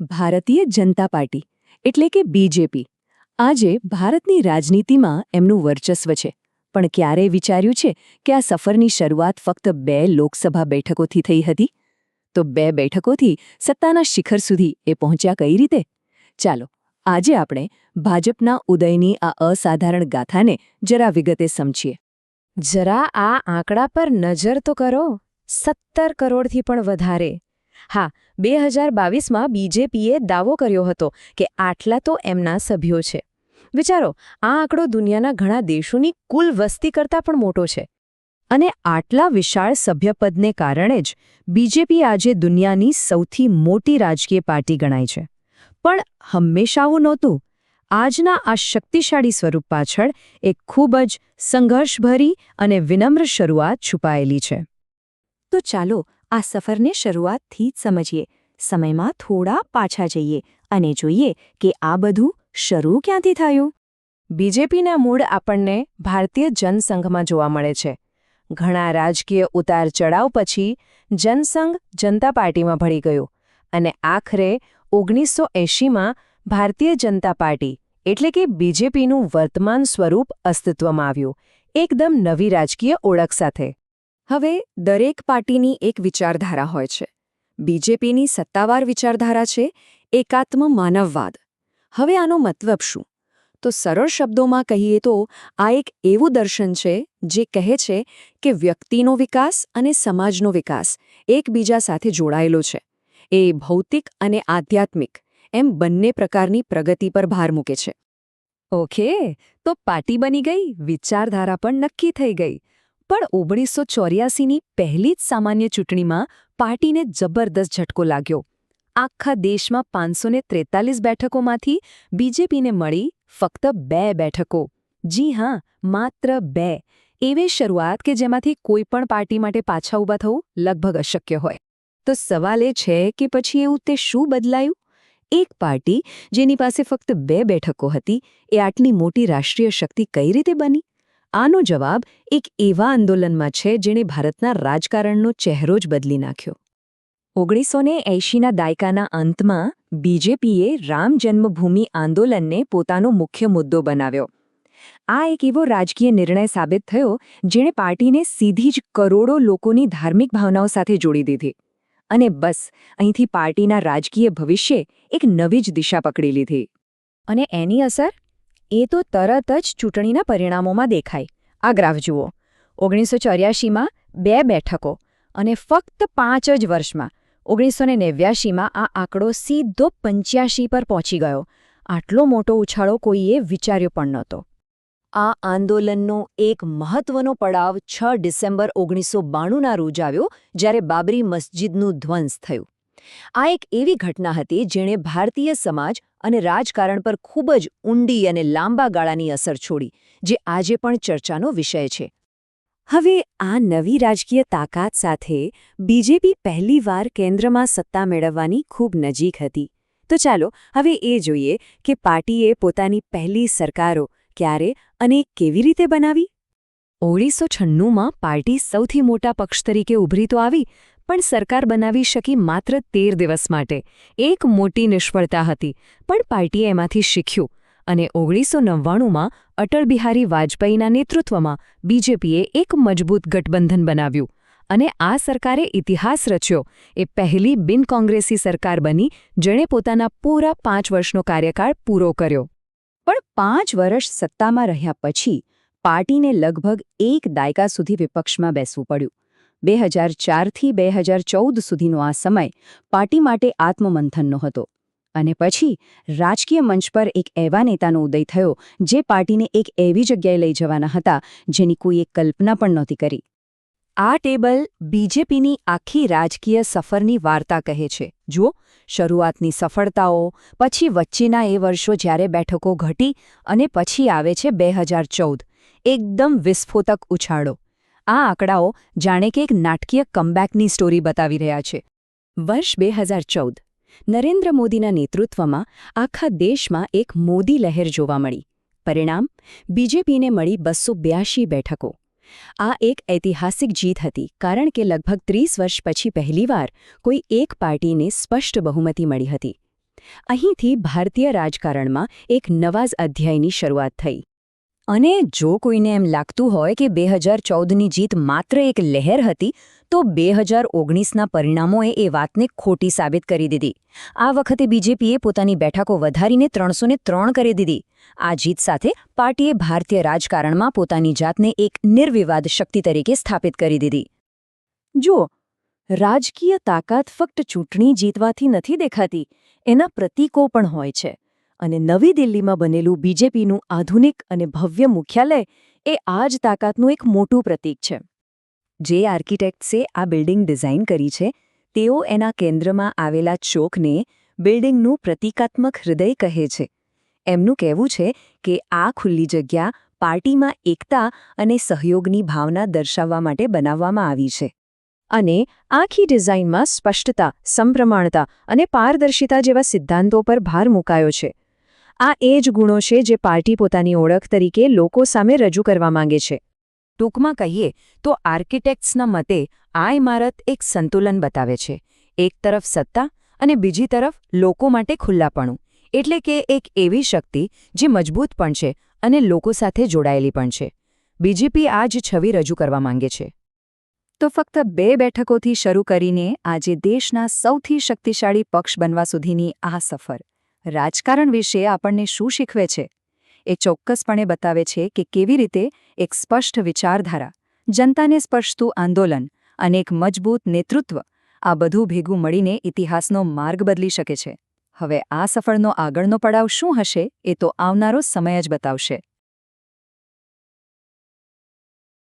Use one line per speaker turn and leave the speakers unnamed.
Bharatiya Janata party એટલે કે BJP આજે ભારતની રાજનીતિમાં એમનું વર્ચસ્વ છે. પણ ક્યારેય વિચાર્યું છે કે આ સફરની શરૂઆત ફક્ત 2 લોકસભા બેઠકોથી થઈ હતી? તો 2 બેઠકોથી સત્તાના શિખર સુધી એ પહોંચ્યા કઈ રીતે? ચાલો આજે આપણે ભાજપના ઉદયની આ અસાધારણ ગાથાને જરા વિગતે સમજીએ.
જરા આ આંકડા પર નજર તો કરો. 17 કરોડથી પણ વધારે. હા, 2022માં બીજેપીએ દાવો કર્યો હતો કે આટલા તો એમના સભ્યો છે. વિચારો, આ આંકડો દુનિયાના ઘણા દેશોની કુલ વસ્તી કરતાં પણ મોટો છે. અને આટલા વિશાળ સભ્યપદને કારણે જ બીજેપી આજે દુનિયાની સૌથી મોટી રાજકીય પાર્ટી ગણાય છે. પણ હંમેશા આવું નહોતું. આજના આ શક્તિશાળી સ્વરૂપ પાછળ એક ખૂબ જ સંઘર્ષભરી અને વિનમ્ર શરૂઆત છુપાયેલી છે.
તો ચાલો આ સફરને શરૂઆતથી જ સમજીએ. સમયમાં થોડા પાછા જઈએ અને જોઈએ કે આ બધું શરૂ ક્યાંથી થયું.
બીજેપીના મૂળ આપણને ભારતીય જનસંઘમાં જોવા મળે છે. ઘણા રાજકીય ઉતાર ચડાવ પછી જનસંઘ જનતા પાર્ટીમાં ભળી ગયું અને આખરે 1980માં ભારતીય જનતા પાર્ટી એટલે કે બીજેપીનું વર્તમાન સ્વરૂપ અસ્તિત્વમાં આવ્યું, એકદમ નવી રાજકીય ઓળખ સાથે.
હવે દરેક પાર્ટીની એક વિચારધારા હોય છે. બીજેપીની સત્તાવાર વિચારધારા છે એકાત્મ માનવવાદ. હવે આનો મતલબ શું? તો સરળ શબ્દોમાં કહીએ તો આ એક એવું દર્શન છે જે કહે છે કે વ્યક્તિનો વિકાસ અને સમાજનો વિકાસ એકબીજા સાથે જોડાયેલો છે. એ ભૌતિક અને આધ્યાત્મિક એમ બંને પ્રકારની પ્રગતિ પર ભાર મૂકે છે.
ઓકે, તો પાર્ટી બની ગઈ, વિચારધારા પણ નક્કી થઈ ગઈ. પણ 1984ની પહેલી જ સામાન્ય ચૂંટણીમાં પાર્ટીને જબરદસ્ત ઝટકો લાગ્યો. આખા દેશમાં 543 બેઠકોમાંથી બીજેપીને મળી ફક્ત 2 બેઠકો. જી હા, માત્ર 2. એવી શરૂઆત કે જેમાંથી કોઈ પણ પાર્ટી માટે પાછા ઊભા થવું લગભગ અશક્ય હોય. તો સવાલ એ છે કે પછી એવું તે શું બદલાયું? એક પાર્ટી જેની પાસે ફક્ત 2 બેઠકો હતી એ આટલી મોટી રાષ્ટ્રીય શક્તિ કઈ રીતે બની? આનો જવાબ એક એવા આંદોલનમાં છે જેણે ભારતના રાજકારણનો ચહેરો જ બદલી નાખ્યો. 1980ના દાયકાના અંતમાં બીજેપીએ રામ જન્મભૂમિ આંદોલનને પોતાનો મુખ્ય મુદ્દો બનાવ્યો. આ એક એવો રાજકીય નિર્ણય સાબિત થયો જેણે પાર્ટીને સીધી જ કરોડો લોકોની ધાર્મિક ભાવનાઓ સાથે જોડી દીધી. અને બસ અહીંથી પાર્ટીના રાજકીય ભવિષ્યે એક નવી જ દિશા પકડી લીધી. અને એની અસર? એ તો તરત જ ચૂંટણીના પરિણામોમાં દેખાય. આ ગ્રાફ જુઓ. 1984માં 2 બેઠકો અને ફક્ત 5 જ વર્ષમાં 1989માં આ આંકડો સીધો 85 પર પહોંચી ગયો. આટલો મોટો ઉછાળો કોઈએ વિચાર્યો પણ નહોતો. આ આંદોલનનો એક મહત્વનો પડાવ 6 ડિસેમ્બર 1992ના રોજ આવ્યો, જ્યારે બાબરી મસ્જિદનું ધ્વંસ થયું. આ એક એવી ઘટના હતી જેણે ભારતીય સમાજ અને રાજકારણ પર ખૂબ જ ઊંડી અને લાંબા ગાળાની અસર છોડી, જે આજે પણ ચર્ચાનો વિષય છે. હવે આ નવી રાજકીય તાકાત સાથે બીજેપી પહેલીવાર કેન્દ્રમાં સત્તા મેળવવાની ખૂબ નજીક હતી. તો ચાલો હવે એ જોઈએ કે પાર્ટીએ પોતાની પહેલી સરકારો ક્યારે અને કેવી રીતે બનાવી. 1996માં પાર્ટી સૌથી મોટા પક્ષ તરીકે ઉભરી તો આવી, પણ સરકાર બનાવી શકી માત્ર 13 દિવસ માટે. એક મોટી નિષ્ફળતા હતી, પણ પાર્ટીએ એમાંથી શીખ્યું અને 1999માં અટલ બિહારી વાજપેયીના નેતૃત્વમાં બીજેપીએ એક મજબૂત ગઠબંધન બનાવ્યું. અને આ સરકારે ઇતિહાસ રચ્યો. એ પહેલી બિનકોંગ્રેસી સરકાર બની જેણે પોતાના પૂરા 5 વર્ષનો કાર્યકાળ પૂરો કર્યો. પણ 5 વર્ષ સત્તામાં રહ્યા પછી પાર્ટીને લગભગ 1 દાયકા સુધી વિપક્ષમાં બેસવું પડ્યું. 2004થી 2014 સુધીનો આ સમય પાર્ટી માટે આત્મમંથનનો હતો. અને પછી રાજકીય મંચ પર એક એવા નેતાનો ઉદય થયો જે પાર્ટીને એક એવી જગ્યાએ લઈ જવાના હતા જેની કોઈએ કલ્પના પણ નહોતી કરી. આ ટેબલ બીજેપીની આખી રાજકીય સફરની વાર્તા કહે છે. જુઓ, શરૂઆતની સફળતાઓ, પછી વચ્ચેના એ વર્ષો જ્યારે બેઠકો ઘટી અને પછી આવે છે 2014. એકદમ વિસ્ફોટક ઉછાળો. આ આંકડાઓ જાણે કે એક નાટકીય કમબેકની સ્ટોરી બતાવી રહ્યા છે. વર્ષ 2014. નરેન્દ્ર મોદીના નેતૃત્વમાં આખા દેશમાં એક મોદી લહેર જોવા મળી. પરિણામ? બીજેપીને મળી 282 બેઠકો. આ એક ઐતિહાસિક જીત હતી કારણ કે લગભગ 30 વર્ષ પછી પહેલીવાર કોઈ એક પાર્ટીને સ્પષ્ટ બહુમતી મળી હતી. અહીંથી ભારતીય રાજકારણમાં એક નવા જ અધ્યાયની શરૂઆત થઈ.
અને જો કોઈને એમ લાગતું હોય કે 2014ની જીત માત્ર એક લહેર હતી, તો 2019ના પરિણામોએ એ વાતને ખોટી સાબિત કરી દીધી. આ વખતે બીજેપીએ પોતાની બેઠકો વધારીને 303 કરી દીધી. આ જીત સાથે પાર્ટીએ ભારતીય રાજકારણમાં પોતાની જાતને એક નિર્વિવાદ શક્તિ તરીકે સ્થાપિત કરી દીધી. જુઓ, રાજકીય તાકાત ફક્ત ચૂંટણી જીતવાથી નથી દેખાતી, એના પ્રતીકો પણ હોય છે. અને નવી દિલ્હીમાં બનેલું બીજેપીનું આધુનિક અને ભવ્ય મુખ્યાલય એ આ જ તાકાતનું એક મોટું પ્રતીક છે. જે આર્કિટેક્ટ્સે આ બિલ્ડિંગ ડિઝાઇન કરી છે, તેઓ એના કેન્દ્રમાં આવેલા ચોકને બિલ્ડિંગનું પ્રતીકાત્મક હૃદય કહે છે. એમનું કહેવું છે કે આ ખુલ્લી જગ્યા પાર્ટીમાં એકતા અને સહયોગની ભાવના દર્શાવવા માટે બનાવવામાં આવી છે. અને આખી ડિઝાઇનમાં સ્પષ્ટતા, સમપ્રમાણતા અને પારદર્શિતા જેવા સિદ્ધાંતો પર ભાર મુકાયો છે. આ એ જ ગુણો છે જે પાર્ટી પોતાની ઓળખ તરીકે લોકો સામે રજૂ કરવા માંગે છે.
ટૂંકમાં કહીએ તો આર્કિટેક્ટ્સના મતે આ ઇમારત એક સંતુલન બતાવે છે. એક તરફ સત્તા અને બીજી તરફ લોકો માટે ખુલ્લાપણું. એટલે કે એક એવી શક્તિ જે મજબૂત પણ છે અને લોકો સાથે જોડાયેલી પણ છે. બીજેપી આ જ છબી રજૂ કરવા માંગે છે.
તો ફક્ત 2 બેઠકોથી શરૂ કરીને આજે દેશના સૌથી શક્તિશાળી પક્ષ બનવા સુધીની આ સફર રાજકારણ વિશે આપણને શું શીખવે છે? એ ચોક્કસપણે બતાવે છે કે કેવી રીતે એક સ્પષ્ટ વિચારધારા, જનતાને સ્પર્શતું આંદોલન અને એક મજબૂત નેતૃત્વ, આ બધું ભેગું મળીને ઇતિહાસનો માર્ગ બદલી શકે છે. હવે આ સફરનો આગળનો પડાવ શું હશે, એ તો આવનારો સમય જ બતાવશે.